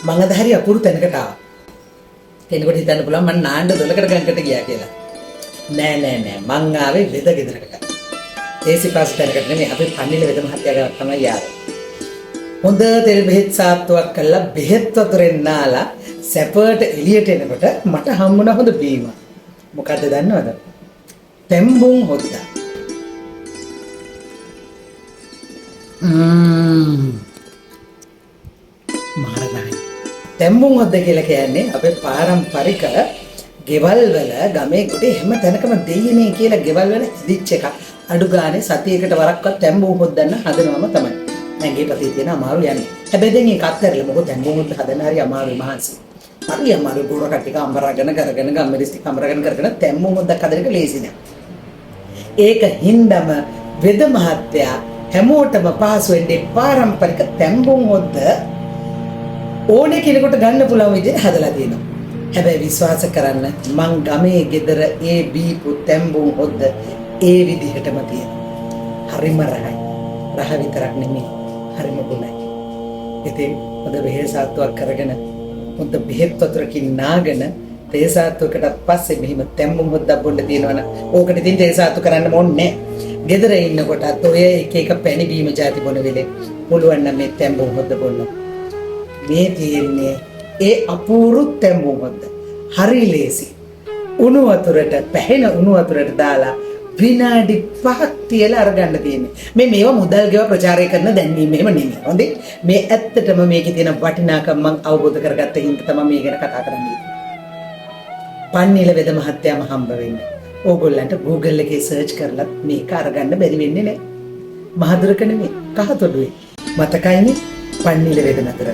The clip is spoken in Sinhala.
මං අද හරි අපුරු තැනකට ආවා. කෙනෙකුට හිතන්න පුළුවන් මං නාන්න 12කට ගඟකට ගියා කියලා. නෑ මං ආවේ වෙද ගෙදරකට. ඒසි පාස් තැනකට නෙමෙයි අපි පන්නිල වෙද මහත්තයාගේ තමයි යාවේ. හොඳ තෙල් බෙහෙත් සාත්තුවක් කළා බෙහෙත් වතුරෙන් නාලා සැපට එළියට එනකොට මට හම්බුණා හොඳ බීම. මොකද්ද දන්නවද? තෙම්බුන් හොද්දා. මාරයි. තෙම්බුන් හොද්ද කියලා කියන්නේ අපේ පාරම්පරික ගෙවල් වල ගමේ ගොඩේ හැම තැනකම දෙයිනේ කියලා ගෙවල් වල ඉදිච්ච එක. අඩු ගානේ සතියකට වරක්වත් තෙම්බුන් හොද්දන්න හදනවම තමයි. නැගේ පතේ තියෙන අමාරු යන්නේ. හැබැයි දැන් ඒක අත්හැරලා මොකද තෙම්බුන් හොද්ද හදන්න හරි අමාරුයි මහන්සි. හරි අමාරු බොර කට්ටික අම්බරගෙන කරගෙන ගම්මිරිස් ටික අම්බරගෙන කරගෙන තෙම්බුන් හොද්දක් හදන එක ලේසි නෑ. ඒක හින්දම වෙද මහත්තයා හැමෝටම පහසු වෙන්නේ පාරම්පරික තැඹුම් හොද්ද ඕනේ කෙනෙකුට ගන්න පුළුවන් විදිහට හදලා තියෙනවා. හැබැයි විශ්වාස කරන්න මං ගමේ ගෙදර ඒ බීපු තැඹුම් හොද්ද ඒ විදිහටම තියෙනවා. හරිම රහයි. රහ විතරක් නෙමෙයි හරිම ගුණයි. ඉතින් හොඳ බෙහෙසාත්තුවක් කරගෙන හොඳ බෙහෙත් වතුරකින් නාගෙන තේසාත්තුවකට පස්සේ මෙහිම තැඹුම් හොද්දක් බොන්න තියෙනවනේ. ඕකට ඉතින් තේසාත්තු කරන්න ඕනේ නැහැ. ගෙදර ඉන්නකොටත් ඔය එක එක පැණි බීම ಜಾති බොන වෙලේ පුළුවන් නම් මේ තැඹුම් හොද්ද බොන්න. මේ තියෙන්නේ ඒ අපූරු තැඹුම් හොද්ද. හරි ලේසි. උණු වතුරට පැහෙන උණු වතුරට දාලා විනාඩි 5ක් තියලා අරගන්න තියෙන්නේ. මේවා මුදල් ගෙව ප්‍රචාරය කරන දැන්වීම එහෙම නෙමෙයි. හොඳේ. මේ ඇත්තටම මේකේ තියෙන වටිනාකම මම අවබෝධ කරගත්ත හින්දා තමයි මේ ගැන කතා කරන්නේ. පන්නිල වෙද මහත්තයාම හම්බ වෙන්නේ. ඕගොල්ලන්ට Google එකේ සර්ච් කරලා මේක අරගන්න බැරි වෙන්නේ නැහැ. මහදුරක නෙමෙයි කහතොඩුවේ. මතකයිනේ පන්නිල වෙද නතර.